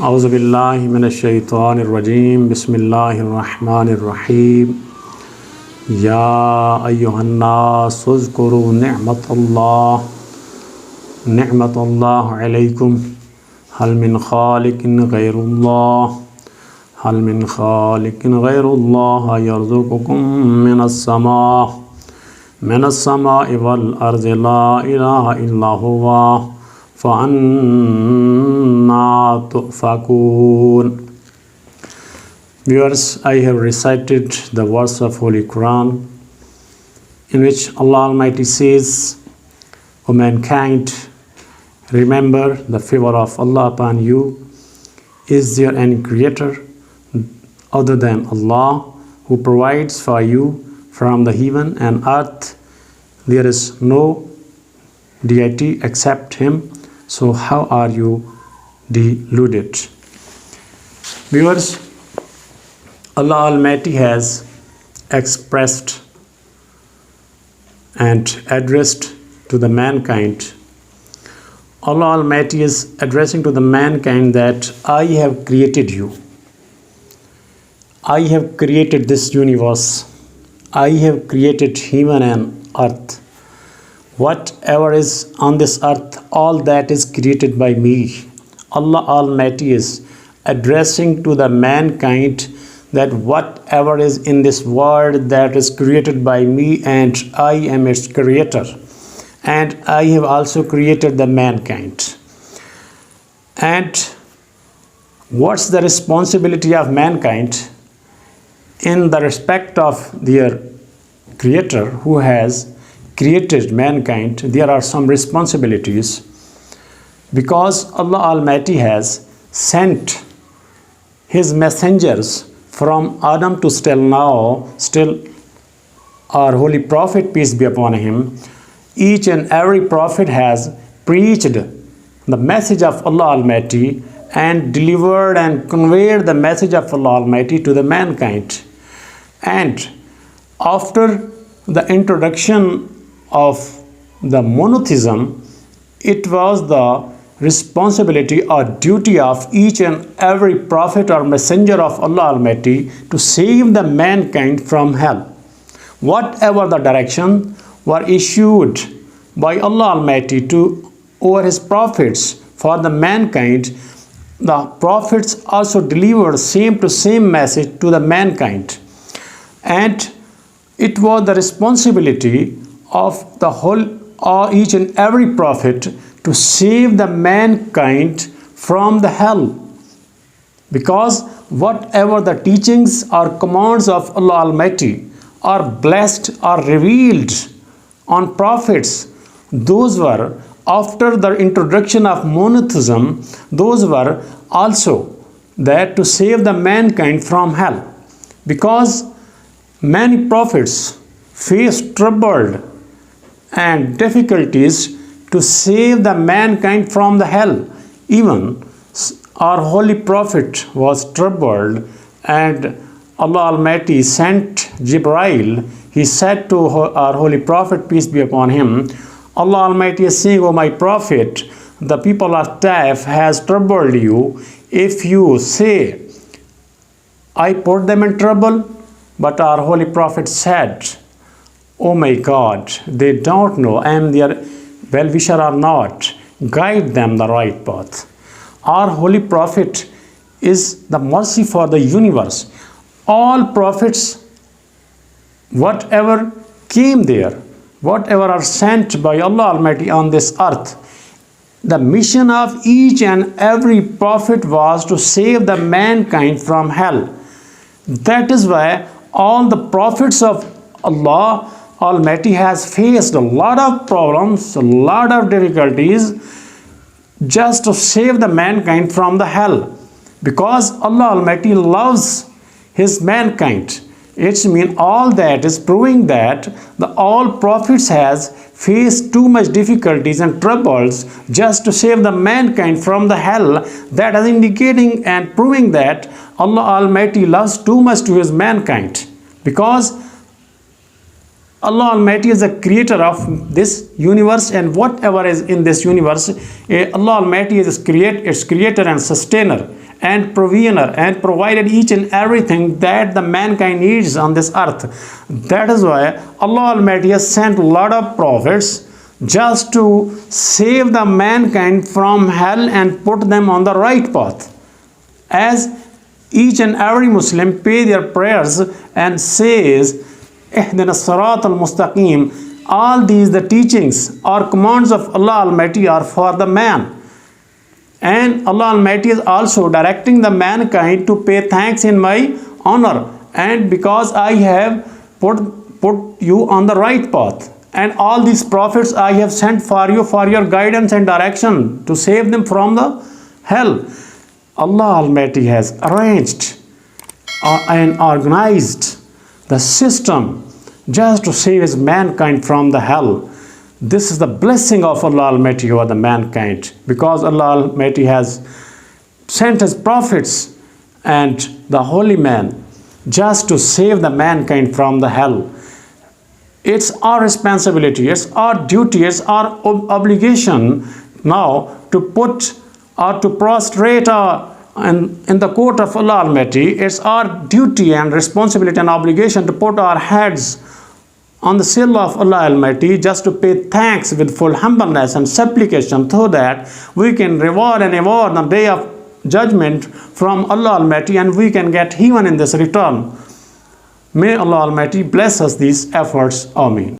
أعوذ بالله من الشيطان الرجيم بسم الله الرحمن الرحيم يا أيها الناس اذكروا نعمة الله عليكم هل من خالق غير الله يرزقكم من السماء والأرض لا إله إلا هو فأنا تؤفكون. Viewers, I have recited the verse of Holy Quran in which Allah Almighty says, O mankind, remember the favor of Allah upon you. Is there any creator other than Allah who provides for you from the heaven and earth? There is no deity except Him. So how are you deluded? Viewers, Allah Almighty has expressed and addressed to the mankind. Allah Almighty is addressing to the mankind that I have created you. I have created this universe. I have created heaven and earth. Whatever is on this earth, all that is created by me. Allah Almighty is addressing to the mankind that whatever is in this world, that is created by me, and I am its creator. And I have also created the mankind. And what's the responsibility of mankind in the respect of their creator who has created mankind? There are some responsibilities, because Allah Almighty has sent His messengers from Adam to still our Holy Prophet, peace be upon him. Each and every prophet has preached the message of Allah Almighty and delivered and conveyed the message of Allah Almighty to the mankind. And after the introduction of the monotheism, it was the responsibility or duty of each and every prophet or messenger of Allah Almighty to save the mankind from hell. Whatever the direction were issued by Allah Almighty over His prophets for the mankind, the prophets also delivered same message to the mankind. And it was the responsibility of the whole or each and every prophet to save the mankind from the hell, because whatever the teachings or commands of Allah Almighty are blessed or revealed on prophets, those were after the introduction of monotheism, those were also there to save the mankind from hell, because many prophets faced trouble and difficulties to save the mankind from the hell. Even our holy prophet was troubled, and Allah Almighty sent Jibreel. He said to our holy prophet, peace be upon him, Allah Almighty is saying, O my prophet, the people of Taif has troubled you. If you say, I put them in trouble, but our holy prophet said, Oh my God, they don't know I am their well-wisher or not. Guide them the right path. Our holy prophet is the mercy for the universe. All prophets, whatever came there, whatever are sent by Allah Almighty on this earth, the mission of each and every prophet was to save the mankind from hell. That is why all the prophets of Allah Almighty has faced a lot of problems, a lot of difficulties, just to save the mankind from the hell, because Allah Almighty loves His mankind. It means all that is proving that all prophets has faced too much difficulties and troubles just to save the mankind from the hell. That is indicating and proving that Allah Almighty loves too much to His mankind, because Allah Almighty is the creator of this universe, and whatever is in this universe, Allah Almighty is its creator and sustainer. and provider and provided each and everything that the mankind needs on this earth. That is why Allah Almighty has sent a lot of prophets just to save the mankind from hell and put them on the right path. As each and every Muslim pay their prayers and says, Ihdina Sirat al-Mustaqim, all these the teachings or commands of Allah Almighty are for the man. And Allah Almighty is also directing the mankind to pay thanks in my honor, and because I have put you on the right path. And all these prophets I have sent for you for your guidance and direction to save them from the hell. Allah Almighty has arranged and organized the system just to save his mankind from the hell. This is the blessing of Allah Almighty over the mankind, because Allah Almighty has sent his prophets and the holy man just to save the mankind from the hell. It's our responsibility, it's our duty, it's our obligation now to put or to prostrate in the court of Allah Almighty. It's our duty and responsibility and obligation to put our heads on the sill of Allah Almighty, just to pay thanks with full humbleness and supplication, so that we can reward and award the day of judgment from Allah Almighty, and we can get heaven in this return. May Allah Almighty bless us these efforts. Ameen.